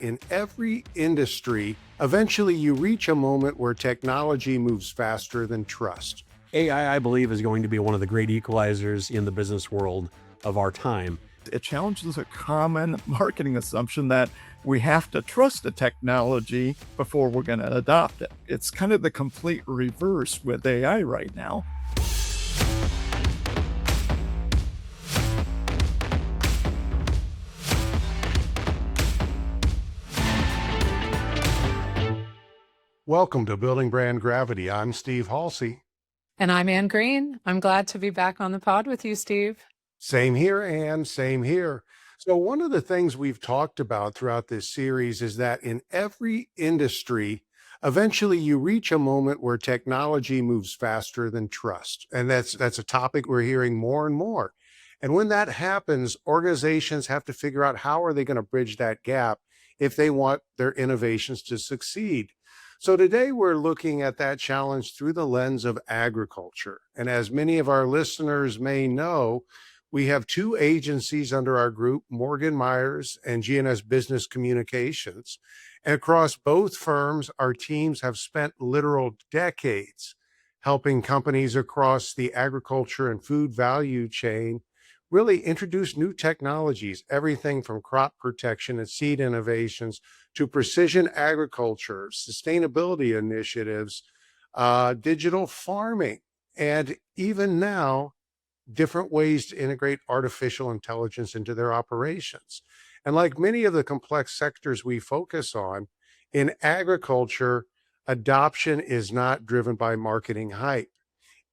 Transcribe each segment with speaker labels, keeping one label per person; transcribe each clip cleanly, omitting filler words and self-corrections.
Speaker 1: In every industry, eventually you reach a moment where technology moves faster than trust.
Speaker 2: AI, I believe, is going to be one of the great equalizers in the business world of our time.
Speaker 3: It challenges a common marketing assumption that we have to trust the technology before we're going to adopt it. It's kind of the complete reverse with AI right now.
Speaker 1: Welcome to Building Brand Gravity. I'm Steve Halsey.
Speaker 4: And I'm Ann Green. I'm glad to be back on the pod with you, Steve.
Speaker 1: Same here, Ann, same here. So one of the things we've talked about throughout this series is that in every industry, eventually you reach a moment where technology moves faster than trust. And that's a topic we're hearing more and more. And when that happens, organizations have to figure out how are they going to bridge that gap if they want their innovations to succeed. So today we're looking at that challenge through the lens of agriculture. And as many of our listeners may know, we have two agencies under our group, MorganMyers and Gittins Business Communications. And across both firms, our teams have spent literal decades helping companies across the agriculture and food value chain really introduce new technologies, everything from crop protection and seed innovations to precision agriculture, sustainability initiatives, digital farming, and even now, different ways to integrate artificial intelligence into their operations. And like many of the complex sectors we focus on, in agriculture, adoption is not driven by marketing hype.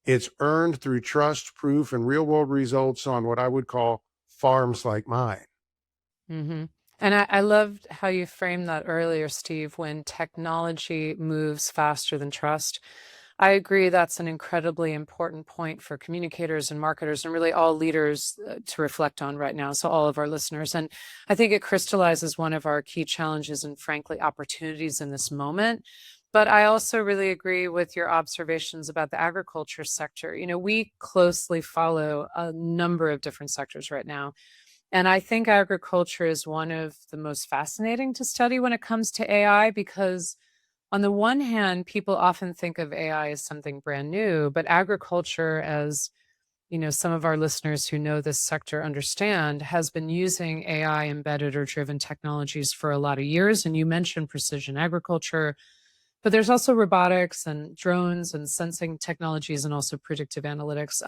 Speaker 1: It's earned through trust, proof, and real-world results on what I would call farms like mine.
Speaker 4: Mm-hmm. And I loved how you framed that earlier, Steve, when technology moves faster than trust. I agree that's an incredibly important point for communicators and marketers and really all leaders to reflect on right now. So all of our listeners. And I think it crystallizes one of our key challenges and frankly, opportunities in this moment. But I also really agree with your observations about the agriculture sector. You know, we closely follow a number of different sectors right now. And I think agriculture is one of the most fascinating to study when it comes to AI, because on the one hand, people often think of AI as something brand new, but agriculture, as you know, some of our listeners who know this sector understand, has been using AI embedded or driven technologies for a lot of years. And you mentioned precision agriculture, but there's also robotics and drones and sensing technologies and also predictive analytics.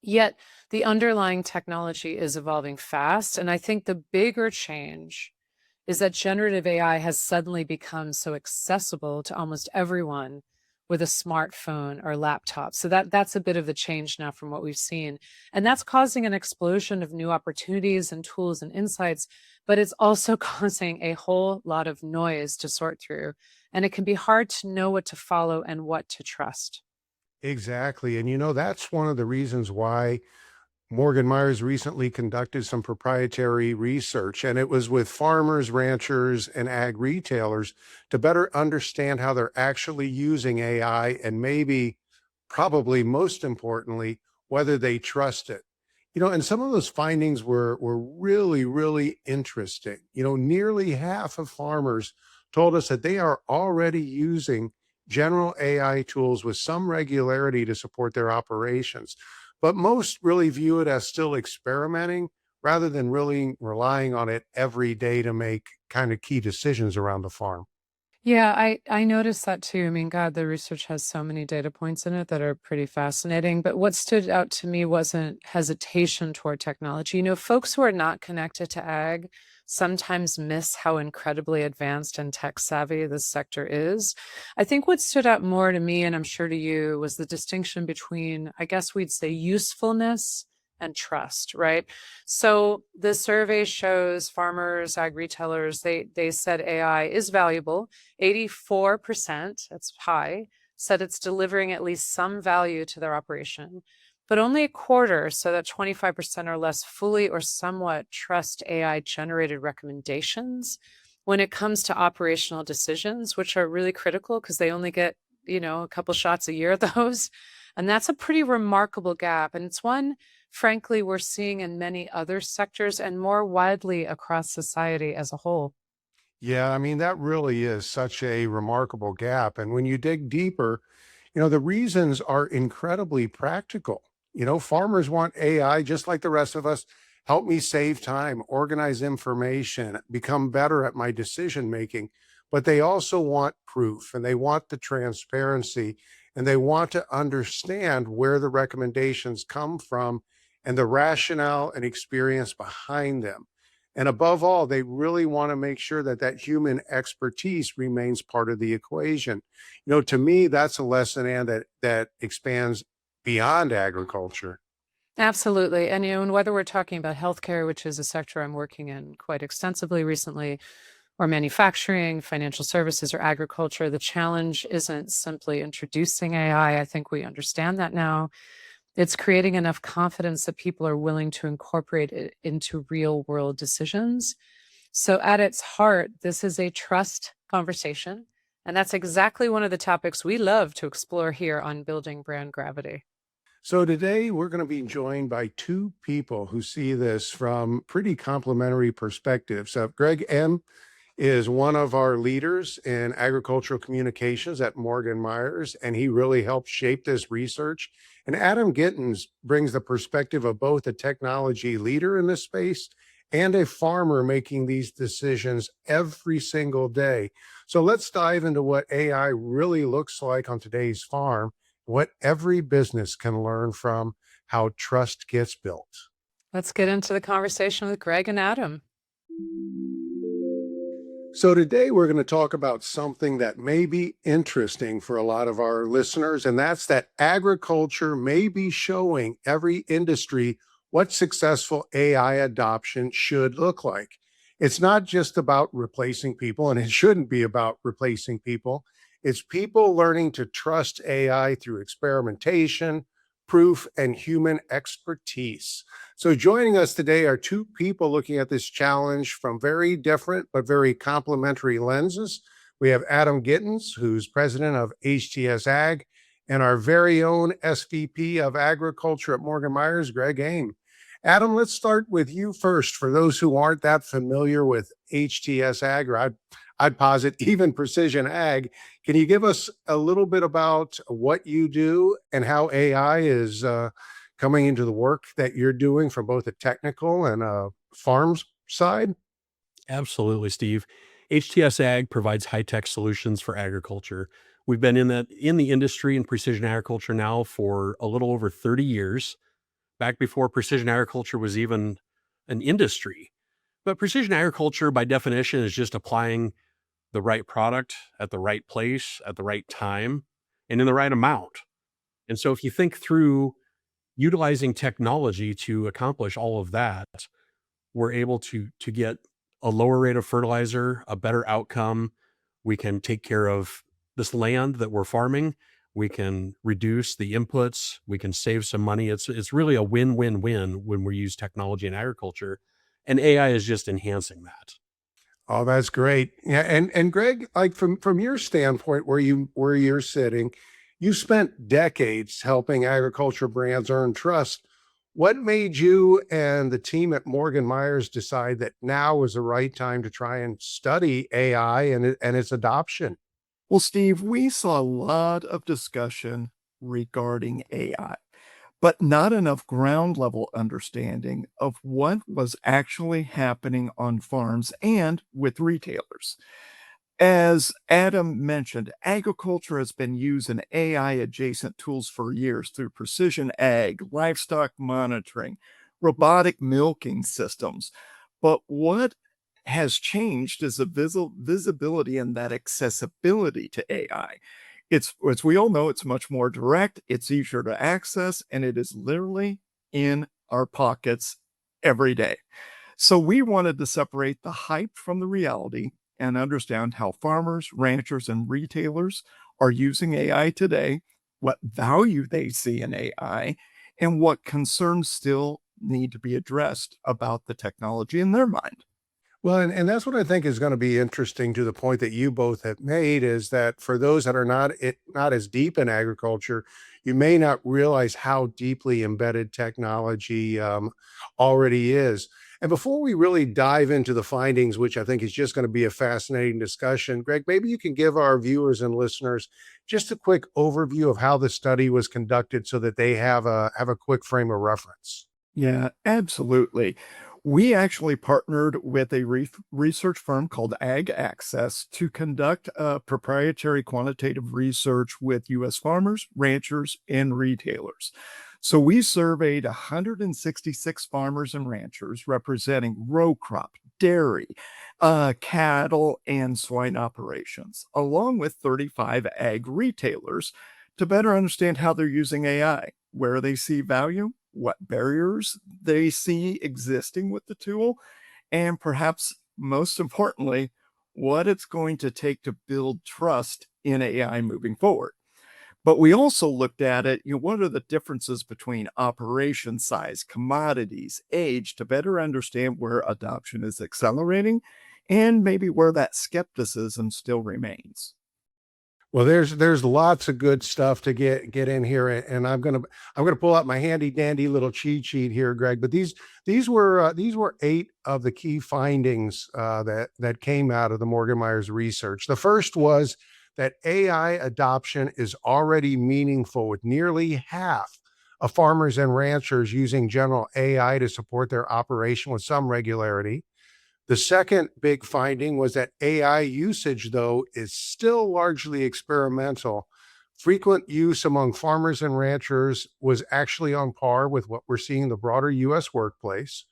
Speaker 4: Yet the underlying technology is evolving fast. And I think the bigger change is that generative AI has suddenly become so accessible to almost everyone with a smartphone or laptop. So that's a bit of the change now from what we've seen. And that's causing an explosion of new opportunities and tools and insights, but it's also causing a whole lot of noise to sort through. And it can be hard to know what to follow and what to trust.
Speaker 1: Exactly. And you know, that's one of the reasons why MorganMyers recently conducted some proprietary research, and it was with farmers, ranchers, and ag retailers to better understand how they're actually using AI and maybe, probably most importantly, whether they trust it. You know, and some of those findings were really, really interesting. You know, nearly half of farmers told us that they are already using general AI tools with some regularity to support their operations. But most really view it as still experimenting rather than really relying on it every day to make kind of key decisions around the farm.
Speaker 4: Yeah, I noticed that too. I mean, God, the research has so many data points in it that are pretty fascinating. But what stood out to me wasn't hesitation toward technology. You know, folks who are not connected to ag sometimes miss how incredibly advanced and tech savvy this sector is. I think what stood out more to me, and I'm sure to you, was the distinction between, I guess we'd say, usefulness and trust, right? So the survey shows farmers, ag retailers, they said AI is valuable. 84%, that's high, said it's delivering at least some value to their operation. But only a quarter, so that 25% or less, fully or somewhat trust AI generated recommendations when it comes to operational decisions, which are really critical because they only get, you know, a couple shots a year at those. And that's a pretty remarkable gap. And it's one, frankly, we're seeing in many other sectors and more widely across society as a whole.
Speaker 1: Yeah, I mean, that really is such a remarkable gap. And when you dig deeper, the reasons are incredibly practical. Farmers want AI just like the rest of us. Help me save time, organize information, become better at my decision making. But they also want proof and they want the transparency and they want to understand where the recommendations come from and the rationale and experience behind them. And above all, they really want to make sure that that human expertise remains part of the equation. To me, that's a lesson and that expands beyond agriculture.
Speaker 4: Absolutely. And whether we're talking about healthcare, which is a sector I'm working in quite extensively recently, or manufacturing, financial services, or agriculture, the challenge isn't simply introducing AI. I think we understand that now. It's creating enough confidence that people are willing to incorporate it into real world decisions. So, at its heart, this is a trust conversation. And that's exactly one of the topics we love to explore here on Building Brand Gravity.
Speaker 1: So today we're going to be joined by two people who see this from pretty complementary perspectives. Greg Ehm is one of our leaders in agricultural communications at MorganMyers, and he really helped shape this research. And Adam Gittins brings the perspective of both a technology leader in this space and a farmer making these decisions every single day. So let's dive into what AI really looks like on today's farm, what every business can learn from how trust gets built.
Speaker 4: Let's get into the conversation with Greg and Adam.
Speaker 1: So, today we're going to talk about something that may be interesting for a lot of our listeners, and that's that agriculture may be showing every industry what successful AI adoption should look like. It's not just about replacing people, and it shouldn't be about replacing people. It's people learning to trust AI through experimentation, proof, and human expertise. So, joining us today are two people looking at this challenge from very different but very complementary lenses. We have Adam Gittins, who's president of HTS Ag, and our very own SVP of Agriculture at MorganMyers, Greg Ehm. Adam, let's start with you first. For those who aren't that familiar with HTS Ag, or I'd posit even Precision Ag, can you give us a little bit about what you do and how AI is coming into the work that you're doing from both a technical and a farms side?
Speaker 2: Absolutely, Steve. HTS Ag provides high-tech solutions for agriculture. We've been in the industry in precision agriculture now for a little over 30 years, back before precision agriculture was even an industry. But precision agriculture, by definition, is just applying the right product at the right place at the right time and in the right amount. And so if you think through utilizing technology to accomplish all of that, we're able to get a lower rate of fertilizer, a better outcome. We can take care of this land that we're farming. We can reduce the inputs. We can save some money. It's really a win-win-win when we use technology in agriculture, and AI is just enhancing that.
Speaker 1: Oh, that's great. Yeah, and Greg, like from your standpoint, where you're sitting, you spent decades helping agriculture brands earn trust. What made you and the team at Morgan Myers decide that now was the right time to try and study AI and its adoption?
Speaker 3: Well, Steve, we saw a lot of discussion regarding AI, but not enough ground level understanding of what was actually happening on farms and with retailers. As Adam mentioned, agriculture has been using AI adjacent tools for years through precision ag, livestock monitoring, robotic milking systems. But what has changed is the visibility and that accessibility to AI. As we all know, it's much more direct, it's easier to access, and it is literally in our pockets every day. So we wanted to separate the hype from the reality and understand how farmers, ranchers, and retailers are using AI today, what value they see in AI, and what concerns still need to be addressed about the technology in their mind.
Speaker 1: Well, and that's what I think is going to be interesting to the point that you both have made is that for those that are not as deep in agriculture, you may not realize how deeply embedded technology already is. And before we really dive into the findings, which I think is just going to be a fascinating discussion, Greg, maybe you can give our viewers and listeners just a quick overview of how the study was conducted so that they have a quick frame of reference.
Speaker 3: Yeah, absolutely. We actually partnered with a research firm called Ag Access to conduct proprietary quantitative research with U.S. farmers, ranchers, and retailers. So we surveyed 166 farmers and ranchers representing row crop, dairy, cattle, and swine operations, along with 35 ag retailers to better understand how they're using AI, where they see value, what barriers they see existing with the tool, and perhaps most importantly, what it's going to take to build trust in AI moving forward. But we also looked at it, what are the differences between operation size, commodities, age, to better understand where adoption is accelerating and maybe where that skepticism still remains.
Speaker 1: Well, there's lots of good stuff to get in here, and I'm gonna pull out my handy dandy little cheat sheet here, Greg. But these were 8 of the key findings that came out of the MorganMyers research. The first was that AI adoption is already meaningful, with nearly half of farmers and ranchers using general AI to support their operation with some regularity. The second big finding was that AI usage, though, is still largely experimental. Frequent use among farmers and ranchers was actually on par with what we're seeing in the broader US workplace.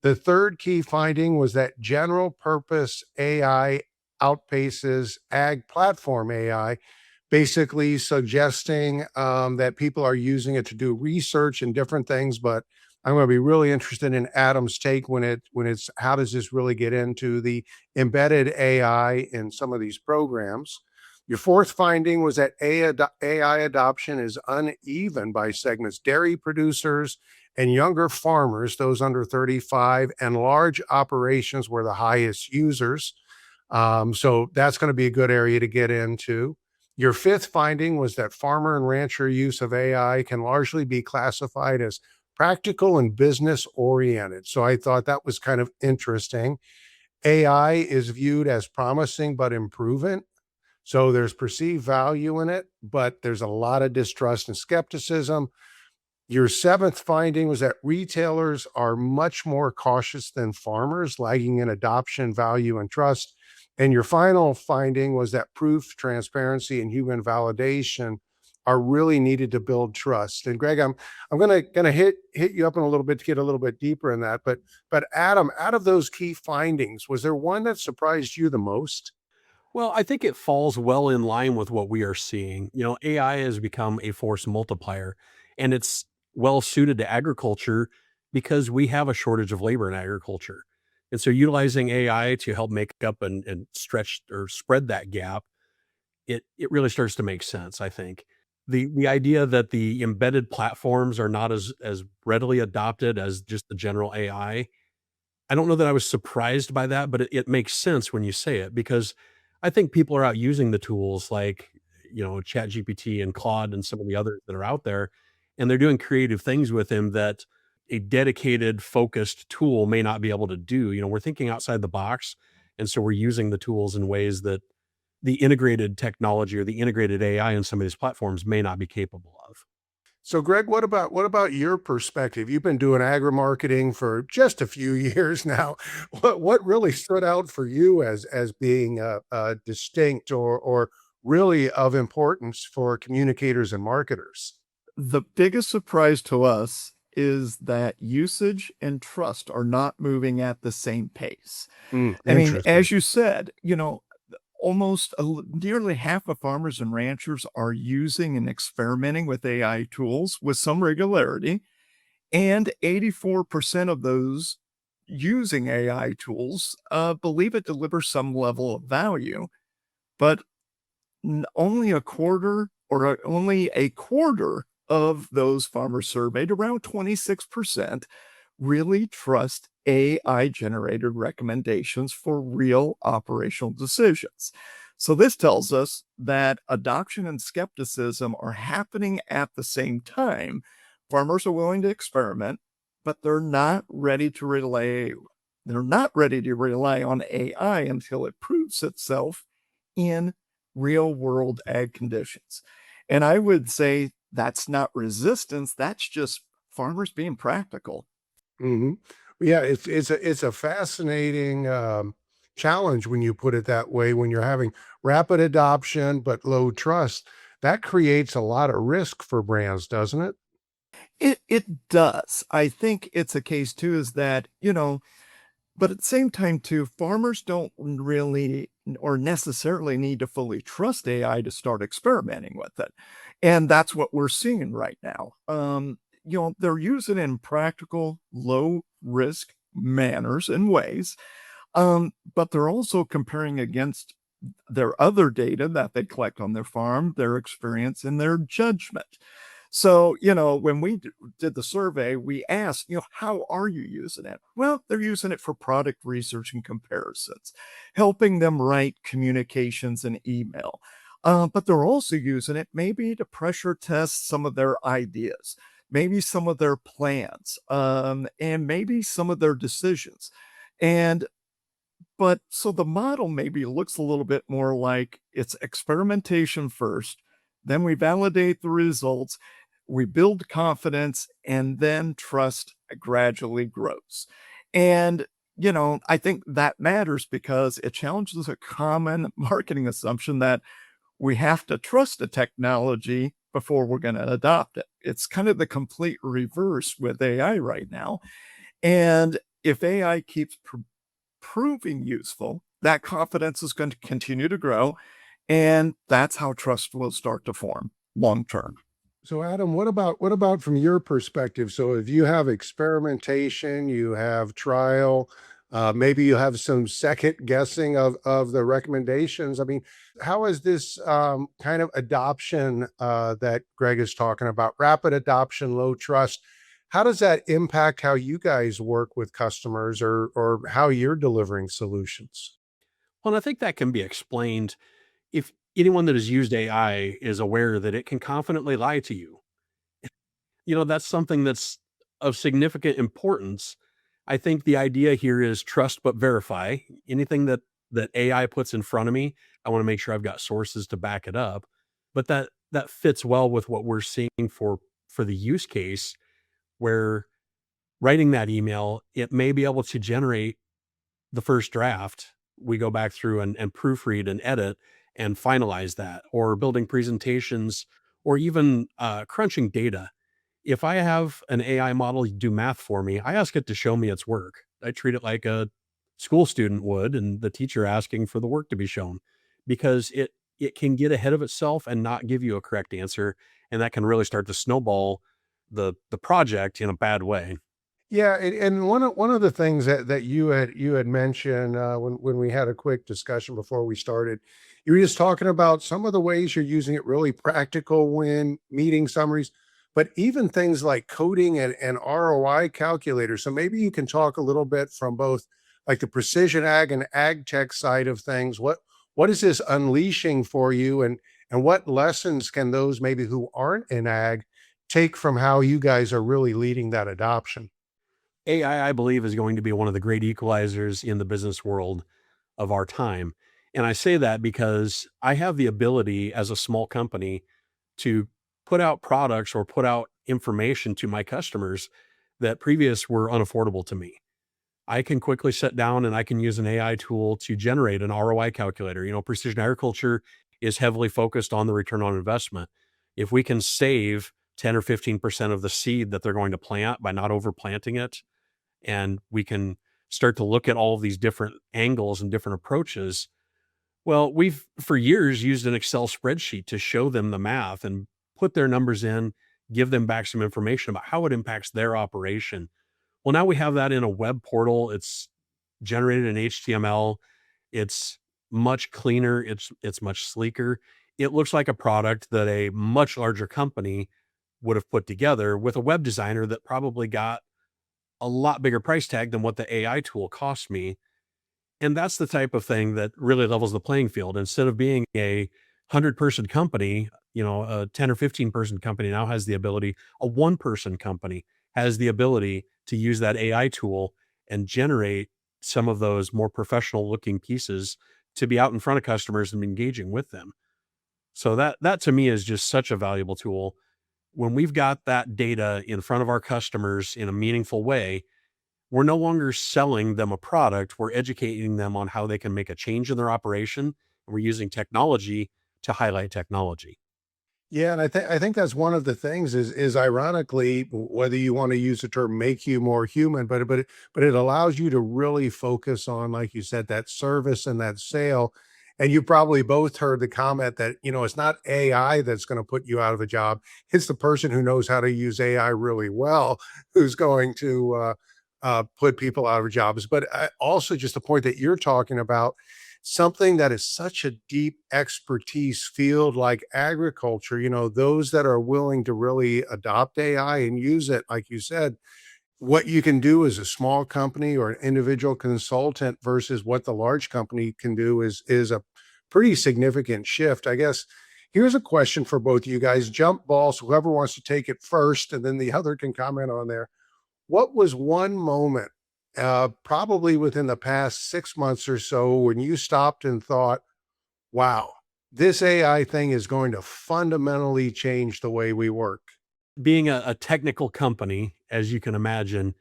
Speaker 1: The third key finding was that general purpose AI outpaces ag platform AI, basically suggesting that people are using it to do research and different things. But I'm going to be really interested in Adam's take when it's how does this really get into the embedded AI in some of these programs. Your fourth finding was that AI adoption is uneven by segments. Dairy producers and younger farmers, those under 35, and large operations were the highest users. So that's going to be a good area to get into. Your fifth finding was that farmer and rancher use of AI can largely be classified as practical and business oriented. So I thought that was kind of interesting. AI is viewed as promising but improving. So there's perceived value in it, but there's a lot of distrust and skepticism. Your seventh finding was that retailers are much more cautious than farmers, lagging in adoption, value, and trust. And your final finding was that proof, transparency, and human validation are really needed to build trust. And Greg, I'm gonna hit you up in a little bit to get a little bit deeper in that. But Adam, out of those key findings, was there one that surprised you the most?
Speaker 2: Well, I think it falls well in line with what we are seeing. AI has become a force multiplier, and it's well suited to agriculture because we have a shortage of labor in agriculture. And so utilizing AI to help make up and stretch or spread that gap, it really starts to make sense, I think. The idea that the embedded platforms are not as readily adopted as just the general I don't know that I was surprised by that, but it makes sense when you say it because I think people are out using the tools like, ChatGPT and Claude and some of the others that are out there, and they're doing creative things with him that a dedicated, focused tool may not be able to do. We're thinking outside the box, and so we're using the tools in ways that the integrated technology or the integrated AI in some of these platforms may not be capable of.
Speaker 1: So, Greg, what about your perspective? You've been doing agri-marketing for just a few years now. What really stood out for you as being distinct or really of importance for communicators and marketers?
Speaker 3: The biggest surprise to us is that usage and trust are not moving at the same pace. I mean,
Speaker 1: Interesting.
Speaker 3: as you said, nearly half of farmers and ranchers are using and experimenting with AI tools with some regularity, and 84% of those using AI tools believe it delivers some level of value, but only a quarter of those farmers surveyed, around 26%, really trust AI generated recommendations for real operational decisions. So this tells us that adoption and skepticism are happening at the same time. Farmers are willing to experiment, but they're not ready to rely on AI until it proves itself in real world ag conditions. And I would say that's not resistance, that's just farmers being practical.
Speaker 1: Hmm. Yeah, it's a fascinating challenge when you put it that way. When you're having rapid adoption but low trust, that creates a lot of risk for brands, doesn't it?
Speaker 3: It does. I think it's a case too is that, but at the same time too, farmers don't really or necessarily need to fully trust AI to start experimenting with it. And that's what we're seeing right now. They're using it in practical, low risk manners and ways. But they're also comparing against their other data that they collect on their farm, their experience, and their judgment. So, when we did the survey, we asked, how are you using it? Well, they're using it for product research and comparisons, helping them write communications and email. But they're also using it maybe to pressure test some of their ideas, maybe some of their plans, and maybe some of their decisions. And but so the model maybe looks a little bit more like it's experimentation first, then we validate the results, we build confidence, and then trust gradually grows. And, I think that matters because it challenges a common marketing assumption that we have to trust the technology before we're going to adopt it. It's kind of the complete reverse with AI right now. And if AI keeps proving useful, that confidence is going to continue to grow. And that's how trust will start to form long term.
Speaker 1: So Adam, what about from your perspective? So if you have experimentation, you have trial, maybe you have some second guessing of the recommendations. I mean, how is this kind of adoption that Greg is talking about, rapid adoption, low trust? How does that impact how you guys work with customers or how you're delivering solutions?
Speaker 2: Well, and I think that can be explained if anyone that has used AI is aware that it can confidently lie to you. That's something that's of significant importance. I think the idea here is trust but verify. Anything that AI puts in front of me, I want to make sure I've got sources to back it up. But that fits well with what we're seeing for the use case where writing that email, it may be able to generate the first draft. We go back through and proofread and edit and finalize that, or building presentations, or even crunching data. If I have an AI model do math for me, I ask it to show me its work. I treat it like a school student would, and the teacher asking for the work to be shown, because it can get ahead of itself and not give you a correct answer, and that can really start to snowball the project in a bad way.
Speaker 1: Yeah, and one of the things that you had mentioned when we had a quick discussion before we started, you were just talking about some of the ways you're using it really practical when meeting summaries, but even things like coding and ROI calculators. So maybe you can talk a little bit from both like the precision ag and ag tech side of things. What is this unleashing for you, and what lessons can those maybe who aren't in ag take from how you guys are really leading that adoption?
Speaker 2: AI, I believe, is going to be one of the great equalizers in the business world of our time. And I say that because I have the ability as a small company to put out products or put out information to my customers that previous were unaffordable to me. I can quickly sit down and I can use an AI tool to generate an ROI calculator. Precision agriculture is heavily focused on the return on investment. If we can save 10 or 15% of the seed that they're going to plant by not overplanting it, and we can start to look at all of these different angles and different approaches. Well, we've for years used an Excel spreadsheet to show them the math and put their numbers in, give them back some information about how it impacts their operation. Well, now we have that in a web portal. It's generated in HTML. It's much cleaner. It's much sleeker. It looks like a product that a much larger company would have put together with a web designer that probably got a lot bigger price tag than what the AI tool cost me. And that's the type of thing that really levels the playing field. Instead of being a 100-person company, a 10 or 15-person company now has the ability, a one-person company has the ability to use that AI tool and generate some of those more professional looking pieces to be out in front of customers and engaging with them. So that to me is just such a valuable tool. When we've got that data in front of our customers in a meaningful way, we're no longer selling them a product, we're educating them on how they can make a change in their operation, and we're using technology to highlight technology.
Speaker 1: Yeah, and I think that's one of the things is ironically, whether you want to use the term make you more human, but it allows you to really focus on, like you said, that service and that sale. And you probably both heard the comment that, it's not AI that's going to put you out of a job. It's the person who knows how to use AI really well who's going to put people out of jobs. But also just the point that you're talking about, something that is such a deep expertise field like agriculture, those that are willing to really adopt AI and use it, like you said, what you can do as a small company or an individual consultant versus what the large company can do is a pretty significant shift. I guess here's a question for both of you guys. Jump balls, whoever wants to take it first, and then the other can comment on there. What was one moment, probably within the past 6 months or so, when you stopped and thought, wow, this AI thing is going to fundamentally change the way we work?
Speaker 2: Being a technical company, as you can imagine,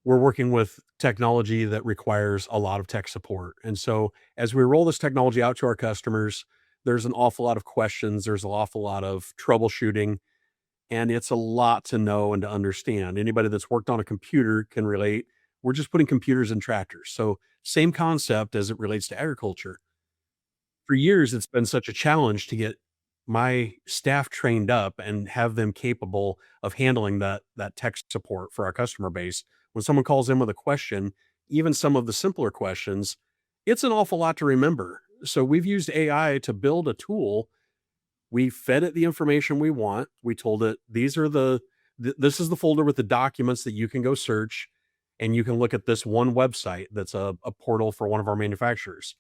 Speaker 2: we're working with technology that requires a lot of tech support. And so as we roll this technology out to our customers, there's an awful lot of questions, there's an awful lot of troubleshooting, and it's a lot to know and to understand. Anybody that's worked on a computer can relate. We're just putting computers in tractors. So same concept as it relates to agriculture. For years, it's been such a challenge to get my staff trained up and have them capable of handling that tech support for our customer base. When someone calls in with a question, even some of the simpler questions, it's an awful lot to remember. So we've used AI to build a tool. We fed it the information we want. We told it this is the folder with the documents that you can go search, and you can look at this one website that's a portal for one of our manufacturers.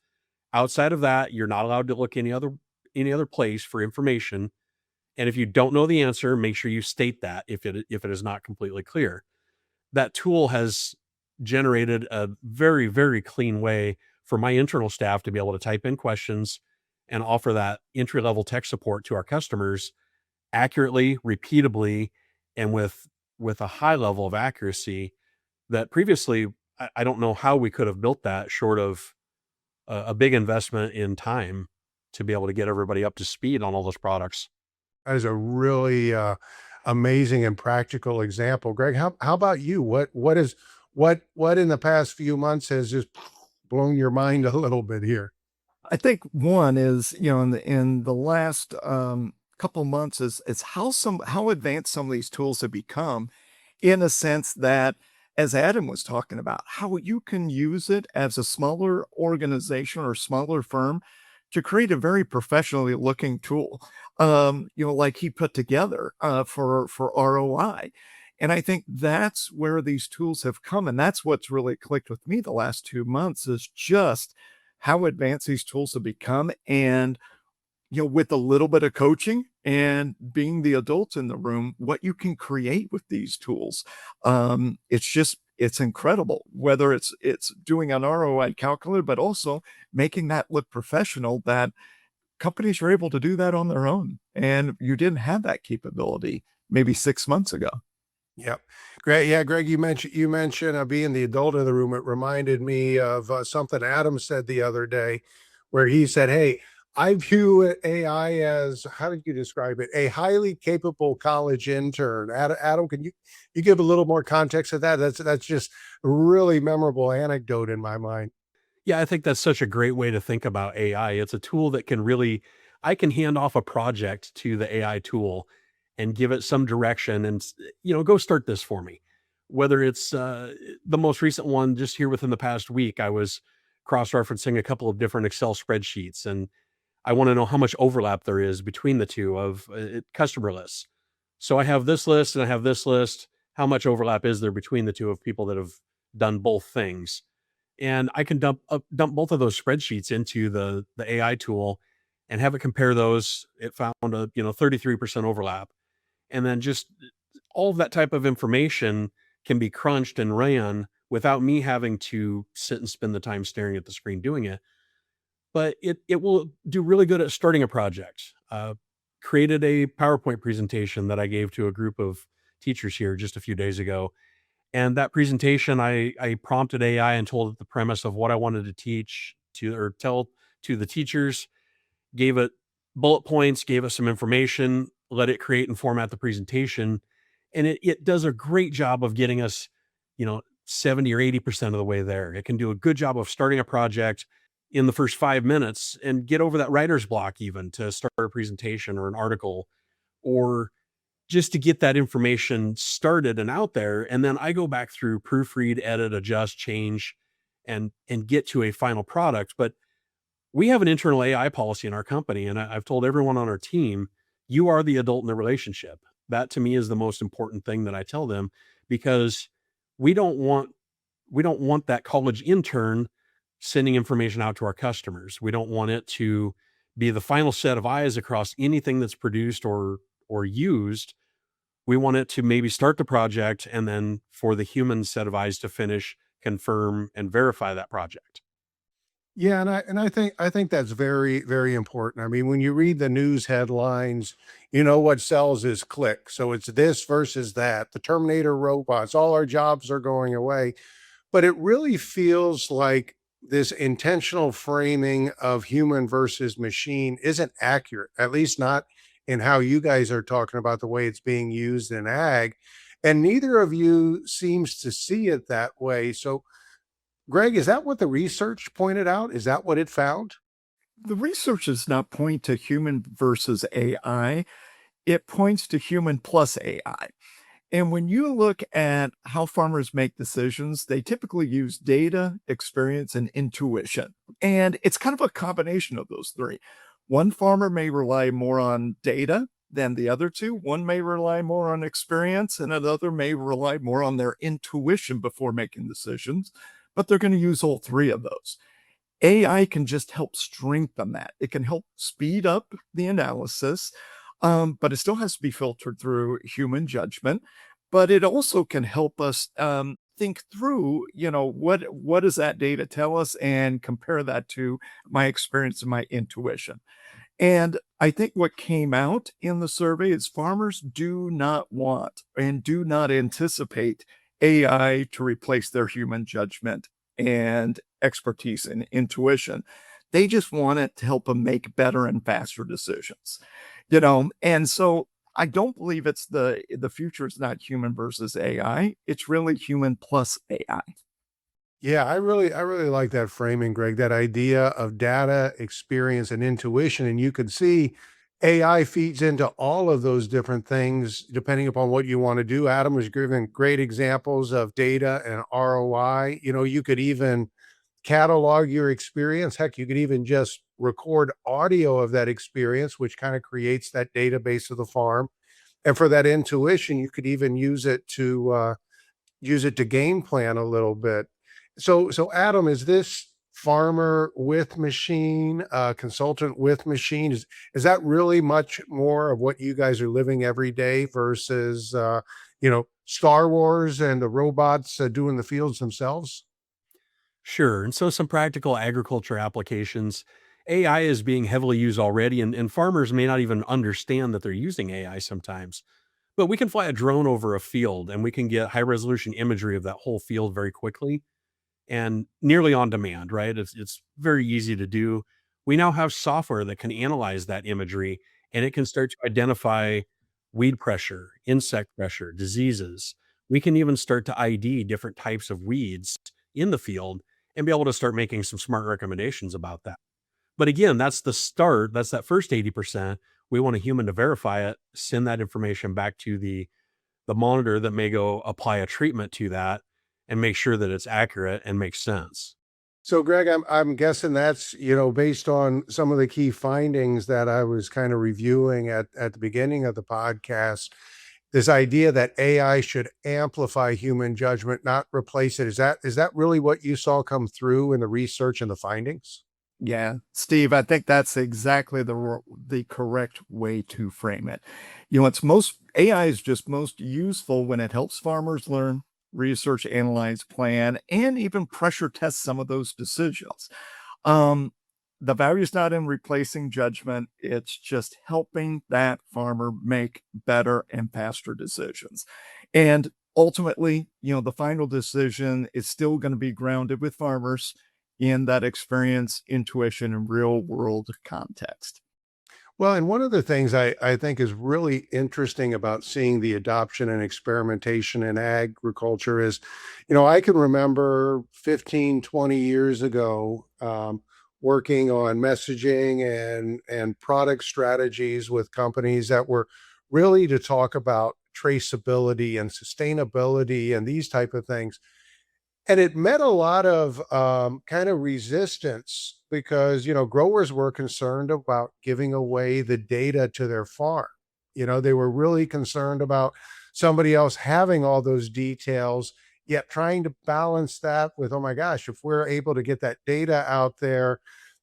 Speaker 2: Outside of that, you're not allowed to look any other place for information. And if you don't know the answer, make sure you state that if it is not completely clear. That tool has generated a very, very clean way for my internal staff to be able to type in questions and offer that entry level tech support to our customers accurately, repeatably, and with a high level of accuracy that previously I don't know how we could have built that short of a big investment in time to be able to get everybody up to speed on all those products.
Speaker 1: That is a really amazing and practical example. Greg, how about you? What in the past few months has just blown your mind a little bit here?
Speaker 3: I think one is, in the last couple months is how advanced some of these tools have become, in a sense that, as Adam was talking about, how you can use it as a smaller organization or smaller firm to create a very professionally looking tool, like he put together for ROI. And I think that's where these tools have come. And that's what's really clicked with me the last 2 months is just how advanced these tools have become. And, with a little bit of coaching and being the adults in the room, what you can create with these tools. It's incredible, whether it's doing an ROI calculator, but also making that look professional, that companies are able to do that on their own. And you didn't have that capability maybe 6 months ago.
Speaker 1: Yep. Greg, yeah, Greg, you mentioned being the adult in the room. It reminded me of something Adam said the other day, where he said, "Hey, I view AI as, how did you describe it? A highly capable college intern." Adam, can you give a little more context to that? That's just a really memorable anecdote in my mind.
Speaker 2: Yeah, I think that's such a great way to think about AI. It's a tool that can really, I can hand off a project to the AI tool and give it some direction and, go start this for me. Whether it's the most recent one, just here within the past week, I was cross referencing a couple of different Excel spreadsheets, and I want to know how much overlap there is between the two of customer lists. So I have this list and I have this list. How much overlap is there between the two of people that have done both things? And I can dump both of those spreadsheets into the AI tool and have it compare those. It found a 33% overlap, and then just all of that type of information can be crunched and ran without me having to sit and spend the time staring at the screen doing it. But it will do really good at starting a project. Created a PowerPoint presentation that I gave to a group of teachers here just a few days ago. And that presentation, I prompted AI and told it the premise of what I wanted to teach to or tell to the teachers, gave it bullet points, gave it some information, let it create and format the presentation. And it does a great job of getting us, 70 or 80% of the way there. It can do a good job of starting a project in the first 5 minutes and get over that writer's block even to start a presentation or an article, or just to get that information started and out there. And then I go back through, proofread, edit, adjust, change, and get to a final product. But we have an internal AI policy in our company, and I've told everyone on our team, you are the adult in the relationship. That to me is the most important thing that I tell them, because we don't want that college intern sending information out to our customers. We don't want it to be the final set of eyes across anything that's produced or used. We want it to maybe start the project and then for the human set of eyes to finish, confirm, and verify that project.
Speaker 1: Yeah, and I think that's very, very important. I mean, when you read the news headlines, what sells is click. So it's this versus that. The Terminator robots, all our jobs are going away. But it really feels like this intentional framing of human versus machine isn't accurate, at least not in how you guys are talking about the way it's being used in ag. And neither of you seems to see it that way. So Greg, is that what the research pointed out? Is that what it found?
Speaker 3: The research does not point to human versus AI. It points to human plus AI. And when you look at how farmers make decisions, they typically use data, experience, and intuition. And it's kind of a combination of those three. One farmer may rely more on data than the other two. One may rely more on experience, and another may rely more on their intuition before making decisions. But they're going to use all three of those. AI can just help strengthen that. It can help speed up the analysis, but it still has to be filtered through human judgment. But it also can help us think through, what does that data tell us, and compare that to my experience and my intuition. And I think what came out in the survey is farmers do not want and do not anticipate AI to replace their human judgment and expertise and intuition. They just want it to help them make better and faster decisions, And so I don't believe it's the future is not human versus AI. It's really human plus AI.
Speaker 1: Yeah, I really like that framing, Greg, that idea of data, experience, and intuition. And you can see AI feeds into all of those different things depending upon what you want to do. Adam was giving great examples of data and ROI. You could even catalog your experience. Heck, you could even just record audio of that experience, which kind of creates that database of the farm. And for that intuition, you could even use it to game plan a little bit. So Adam, is this farmer with machine, consultant with machine? Is that really much more of what you guys are living every day versus Star Wars and the robots doing the fields themselves?
Speaker 2: Sure. And so some practical agriculture applications. AI is being heavily used already, and farmers may not even understand that they're using AI sometimes. But we can fly a drone over a field and we can get high resolution imagery of that whole field very quickly and nearly on demand, right? It's very easy to do. We now have software that can analyze that imagery, and it can start to identify weed pressure, insect pressure, diseases. We can even start to ID different types of weeds in the field and be able to start making some smart recommendations about that. But again, that's the start. That's that first 80%. We want a human to verify it, send that information back to the monitor that may go apply a treatment to that and make sure that it's accurate and makes sense.
Speaker 1: So, Greg, I'm guessing that's based on some of the key findings that I was kind of reviewing at the beginning of the podcast. This idea that AI should amplify human judgment, not replace it. Is that really what you saw come through in the research and the findings?
Speaker 3: Yeah, Steve, I think that's exactly the correct way to frame it. It's most AI is just most useful when it helps farmers learn, research, analyze, plan, and even pressure test some of those decisions. Um, the value is not in replacing judgment, it's just helping that farmer make better and faster decisions. And ultimately, the final decision is still going to be grounded with farmers in that experience, intuition, and real world context.
Speaker 1: Well, and one of the things I think is really interesting about seeing the adoption and experimentation in agriculture is, I can remember 15, 20 years ago working on messaging and product strategies with companies that were really to talk about traceability and sustainability and these type of things. And it met a lot of kind of resistance because, growers were concerned about giving away the data to their farm. They were really concerned about somebody else having all those details, yet trying to balance that with, oh my gosh, if we're able to get that data out there,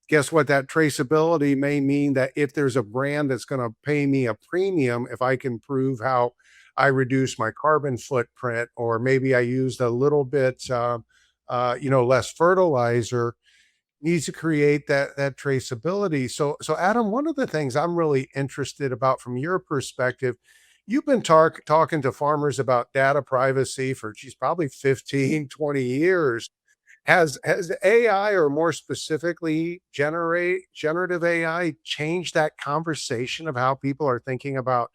Speaker 1: guess what? That traceability may mean that if there's a brand that's going to pay me a premium, if I can prove how I reduced my carbon footprint, or maybe I used a little bit, less fertilizer, needs to create that traceability. So Adam, one of the things I'm really interested about from your perspective, you've been talking to farmers about data privacy for, geez, probably 15, 20 years. Has AI, or more specifically generative AI, changed that conversation of how people are thinking about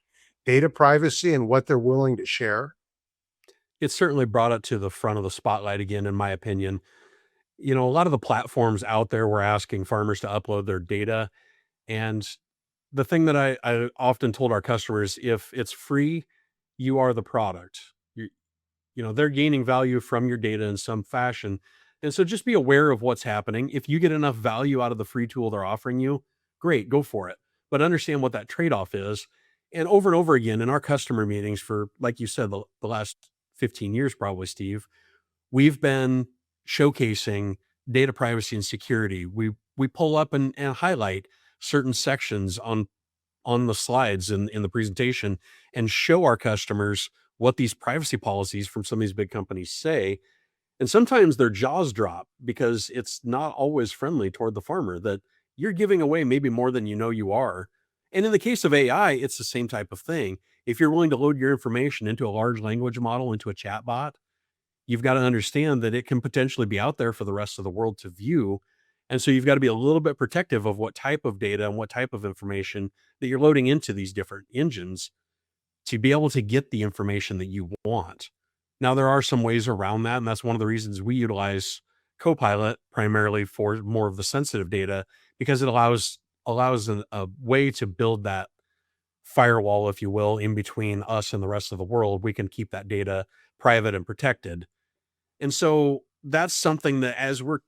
Speaker 1: data privacy and what they're willing to share?
Speaker 2: It certainly brought it to the front of the spotlight again, in my opinion. A lot of the platforms out there were asking farmers to upload their data. And the thing that I often told our customers, if it's free, you are the product. They're gaining value from your data in some fashion. And so just be aware of what's happening. If you get enough value out of the free tool they're offering you, great, go for it. But understand what that trade off is. And over again in our customer meetings for, like you said, the last 15 years, probably, Steve, we've been showcasing data privacy and security. We pull up and highlight certain sections on the slides in the presentation and show our customers what these privacy policies from some of these big companies say. And sometimes their jaws drop because it's not always friendly toward the farmer, that you're giving away maybe more than you know you are. And in the case of AI, it's the same type of thing. If you're willing to load your information into a large language model, into a chat bot, you've got to understand that it can potentially be out there for the rest of the world to view. And so you've got to be a little bit protective of what type of data and what type of information that you're loading into these different engines to be able to get the information that you want. Now, there are some ways around that, and that's one of the reasons we utilize Copilot primarily for more of the sensitive data, because it allows a way to build that firewall, if you will, in between us and the rest of the world. We can keep that data private and protected. And so that's something that, as we're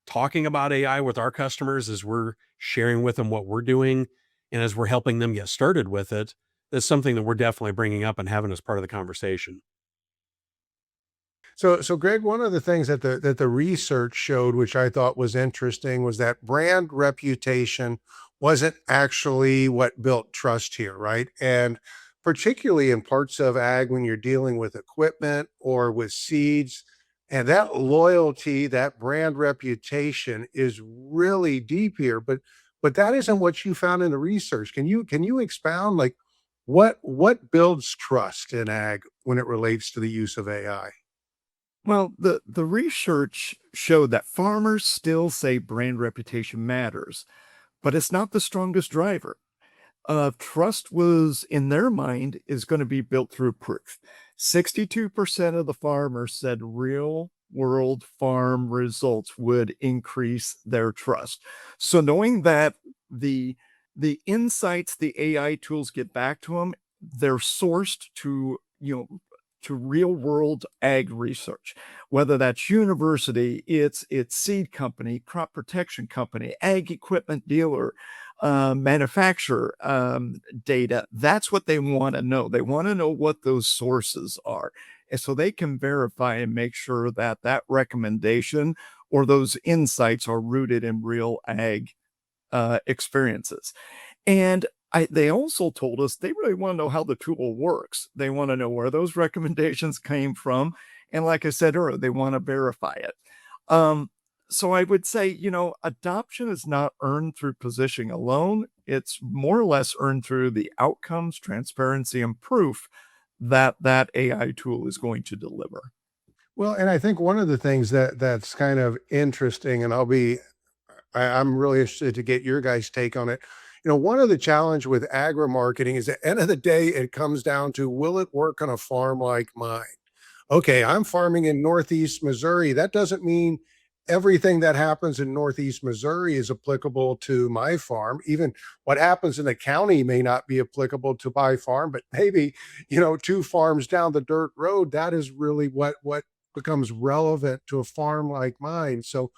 Speaker 2: talking about AI with our customers, as we're sharing with them what we're doing, and as we're helping them get started with it, that's something that we're definitely bringing up and having as part of the conversation.
Speaker 1: So Greg, one of the things that the research showed, which I thought was interesting, was that brand reputation wasn't actually what built trust here, right? And particularly in parts of ag, when you're dealing with equipment or with seeds, and that loyalty, that brand reputation is really deep here. But that isn't what you found in the research. Can you expound, like, what builds trust in ag when it relates to the use of AI?
Speaker 3: Well, the research showed that farmers still say brand reputation matters, but it's not the strongest driver. Trust was, in their mind, is going to be built through proof. 62% of the farmers said real world farm results would increase their trust. So knowing that the the insights the AI tools get back to them, they're sourced to real world ag research, whether that's university, it's seed company, crop protection company, ag equipment dealer, manufacturer data. That's what they want to know. They want to know what those sources are. And so they can verify and make sure that that recommendation or those insights are rooted in real ag experiences. And they also told us they really want to know how the tool works. They want to know where those recommendations came from. And like I said earlier, they want to verify it. So I would say, adoption is not earned through positioning alone. It's more or less earned through the outcomes, transparency, and proof that that AI tool is going to deliver.
Speaker 1: Well, and I think one of the things that's kind of interesting, and I'm really interested to get your guys' take on it. One of the challenge with agri marketing is at the end of the day, it comes down to, will it work on a farm like mine? Okay, I'm farming in Northeast Missouri. That doesn't mean everything that happens in Northeast Missouri is applicable to my farm. Even what happens in the county may not be applicable to my farm, but maybe, 2 farms down the dirt road, that is really what becomes relevant to a farm like mine. So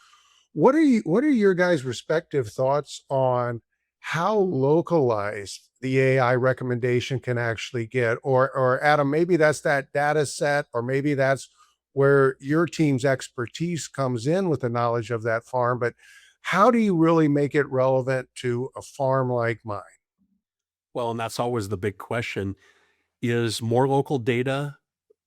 Speaker 1: what are your guys' respective thoughts on how localized the AI recommendation can actually get? Or Adam, maybe that's that data set, or maybe that's where your team's expertise comes in with the knowledge of that farm. But how do you really make it relevant to a farm like mine?
Speaker 2: Well, and that's always the big question. Is more local data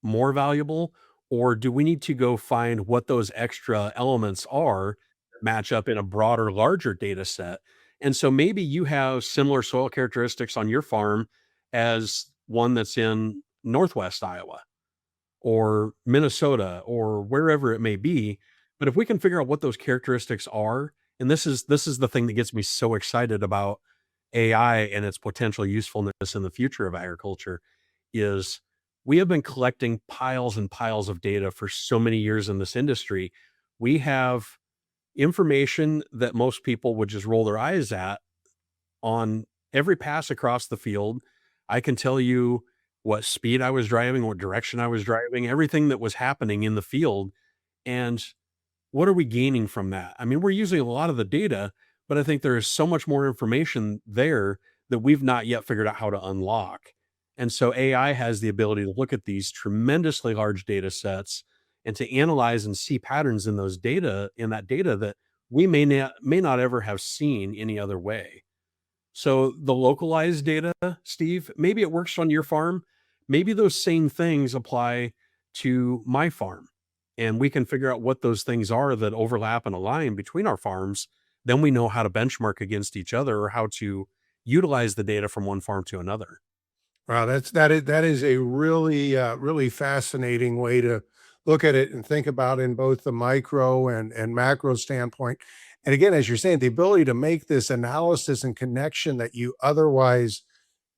Speaker 2: more valuable, or do we need to go find what those extra elements are that match up in a broader, larger data set? And so maybe you have similar soil characteristics on your farm as one that's in Northwest Iowa or Minnesota or wherever it may be. But if we can figure out what those characteristics are, and this is the thing that gets me so excited about AI and its potential usefulness in the future of agriculture, is we have been collecting piles and piles of data for so many years in this industry. We have information that most people would just roll their eyes at on every pass across the field. I can tell you what speed I was driving, what direction I was driving, everything that was happening in the field. And what are we gaining from that? I mean, we're using a lot of the data, but I think there is so much more information there that we've not yet figured out how to unlock. And so AI has the ability to look at these tremendously large data sets and to analyze and see patterns in that data that we may not ever have seen any other way. So the localized data, Steve, maybe it works on your farm. Maybe those same things apply to my farm. And we can figure out what those things are that overlap and align between our farms. Then we know how to benchmark against each other or how to utilize the data from one farm to another.
Speaker 1: Wow, that is a really fascinating way to look at it and think about in both the micro and macro standpoint. And again, as you're saying, the ability to make this analysis and connection that you otherwise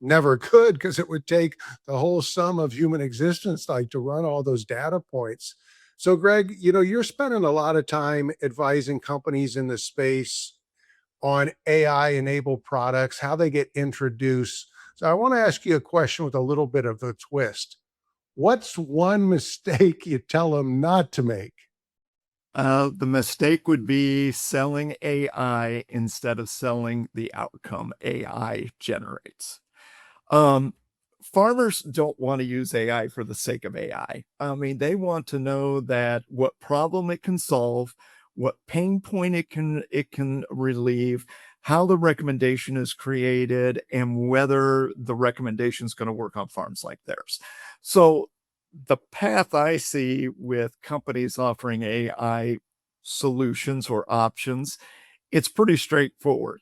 Speaker 1: never could, because it would take the whole sum of human existence, like, to run all those data points. So, Greg, you're spending a lot of time advising companies in the space on AI enabled products, how they get introduced. So I want to ask you a question with a little bit of a twist. What's one mistake you tell them not to make?
Speaker 3: The mistake would be selling AI instead of selling the outcome AI generates. Farmers don't want to use AI for the sake of AI. I mean, they want to know that what problem it can solve, what pain point it can relieve, how the recommendation is created, and whether the recommendation is going to work on farms like theirs. So the path I see with companies offering AI solutions or options, it's pretty straightforward.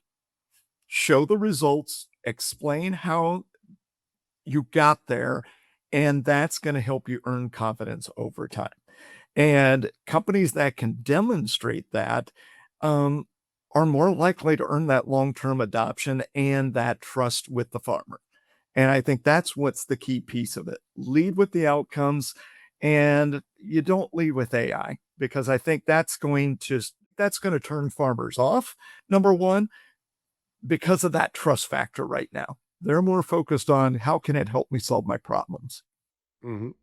Speaker 3: Show the results, explain how you got there, and that's going to help you earn confidence over time. And companies that can demonstrate that are more likely to earn that long-term adoption and that trust with the farmer. And I think that's what's the key piece of it. Lead with the outcomes, and you don't lead with AI, because I think that's going to turn farmers off. Number one, because of that trust factor right now. They're more focused on how can it help me solve my problems.
Speaker 1: Mhm.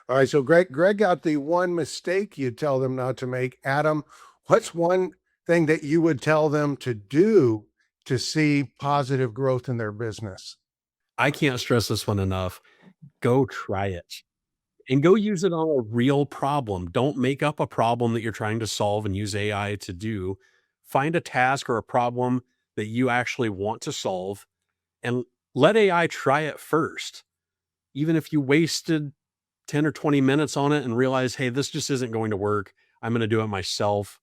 Speaker 1: All right. So Greg got the one mistake you tell them not to make. Adam, what's one thing that you would tell them to do to see positive growth in their business?
Speaker 2: I can't stress this one enough. Go try it. and go use it on a real problem. Don't make up a problem that you're trying to solve and use AI to do. Find a task or a problem that you actually want to solve and let AI try it first. Even if you wasted 10 or 20 minutes on it and realize, hey, this just isn't going to work, I'm going to do it myself.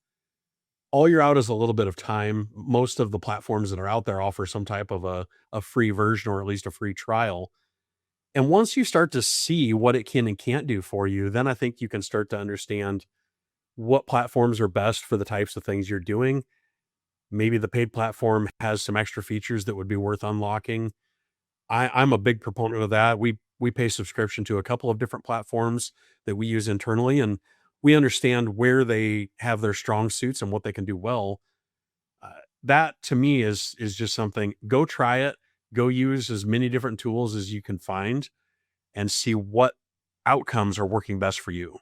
Speaker 2: All you're out is a little bit of time. Most of the platforms that are out there offer some type of a free version or at least a free trial. And once you start to see what it can and can't do for you, then I think you can start to understand what platforms are best for the types of things you're doing. Maybe the paid platform has some extra features that would be worth unlocking. I'm a big proponent of that. We pay subscription to a couple of different platforms that we use internally, and we understand where they have their strong suits and what they can do well. That to me is just something. Go try it. Go use as many different tools as you can find, and see what outcomes are working best for you.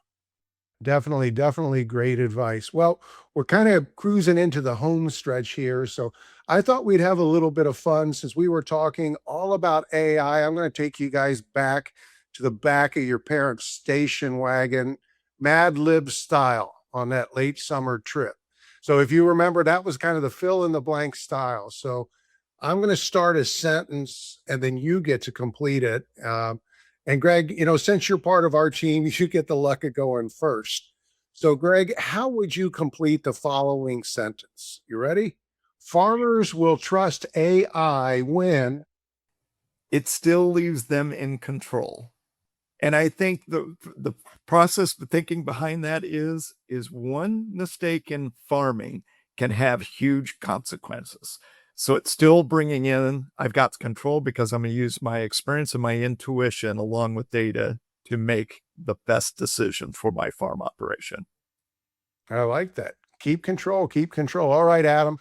Speaker 1: Definitely, definitely great advice. Well, we're kind of cruising into the home stretch here. So I thought we'd have a little bit of fun since we were talking all about AI. I'm going to take you guys back to the back of your parents' station wagon, Mad Lib style on that late summer trip. So if you remember, that was kind of the fill in the blank style. So I'm going to start a sentence and then you get to complete it. And Greg, since you're part of our team, you get the luck of going first. So, Greg, how would you complete the following sentence? You ready? Farmers will trust AI when
Speaker 3: It still leaves them in control. And I think the process, the thinking behind that is one mistake in farming can have huge consequences. So it's still bringing in, I've got control because I'm going to use my experience and my intuition along with data to make the best decision for my farm operation.
Speaker 1: I like that. Keep control, keep control. All right, Adam,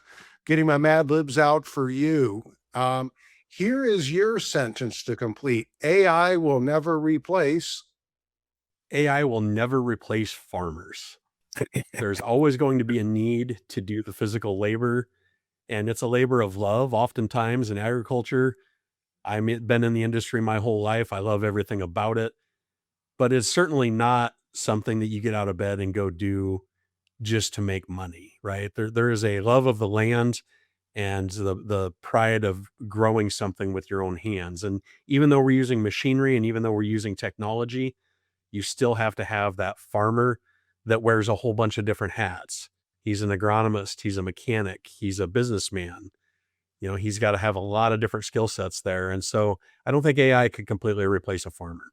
Speaker 1: getting my Mad Libs out for you. Here is your sentence to complete. AI will never replace.
Speaker 2: AI will never replace farmers. There's always going to be a need to do the physical labor, and it's a labor of love. Oftentimes in agriculture, I've been in the industry my whole life. I love everything about it, but it's certainly not something that you get out of bed and go do just to make money, right? There is a love of the land and the pride of growing something with your own hands. And even though we're using machinery and even though we're using technology, you still have to have that farmer that wears a whole bunch of different hats. He's an agronomist, he's a mechanic, he's a businessman. He's got to have a lot of different skill sets there. And so I don't think AI could completely replace a farmer.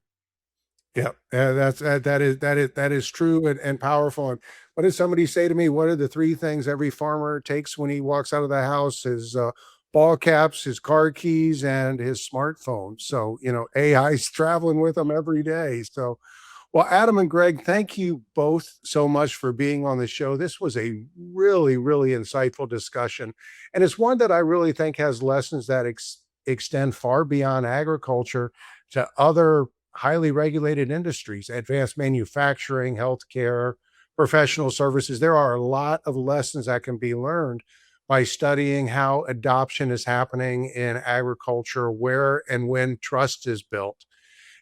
Speaker 1: Yeah, that is true and powerful. And what did somebody say to me? What are the three things every farmer takes when he walks out of the house? His ball caps, his car keys, and his smartphone. So AI's traveling with them every day. So, well, Adam and Greg, thank you both so much for being on the show. This was a really, really insightful discussion, and it's one that I really think has lessons that extend far beyond agriculture to other highly regulated industries, advanced manufacturing, healthcare, professional services. There are a lot of lessons that can be learned by studying how adoption is happening in agriculture, where and when trust is built.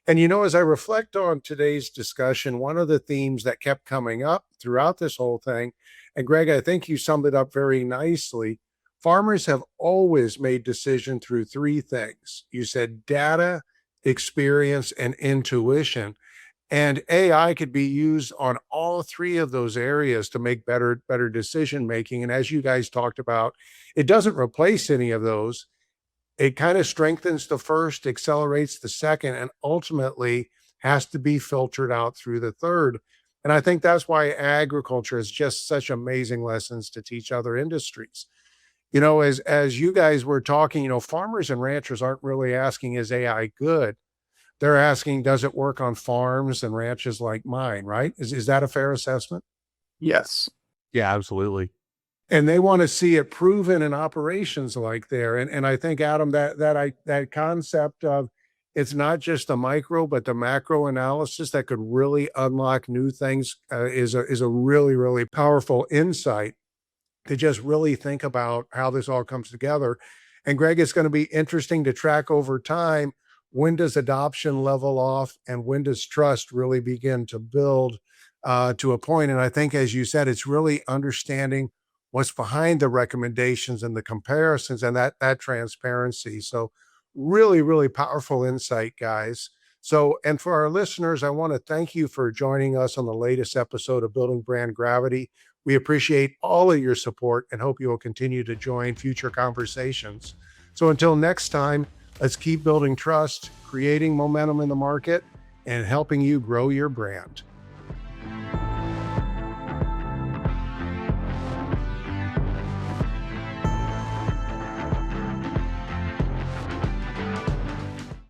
Speaker 1: And as I reflect on today's discussion, one of the themes that kept coming up throughout this whole thing, and Greg, I think you summed it up very nicely. Farmers have always made decision through three things. You said data, experience, and intuition. And AI could be used on all three of those areas to make better decision making. And as you guys talked about, it doesn't replace any of those. It kind of strengthens the first, accelerates the second, and ultimately has to be filtered out through the third. And I think that's why agriculture is just such amazing lessons to teach other industries. As you guys were talking, farmers and ranchers aren't really asking, is AI good? They're asking, does it work on farms and ranches like mine, right? Is that a fair assessment?
Speaker 3: Yes.
Speaker 2: Yeah, absolutely.
Speaker 1: And they want to see it proven in operations like there. And I think, Adam, that concept of it's not just the micro, but the macro analysis that could really unlock new things is a really, really powerful insight to just really think about how this all comes together. And Greg, it's going to be interesting to track over time when does adoption level off, and when does trust really begin to build to a point? And I think, as you said, it's really understanding what's behind the recommendations and the comparisons and that transparency. So really, really powerful insight, guys. So, and for our listeners, I want to thank you for joining us on the latest episode of Building Brand Gravity. We appreciate all of your support and hope you will continue to join future conversations. So until next time, let's keep building trust, creating momentum in the market, and helping you grow your brand.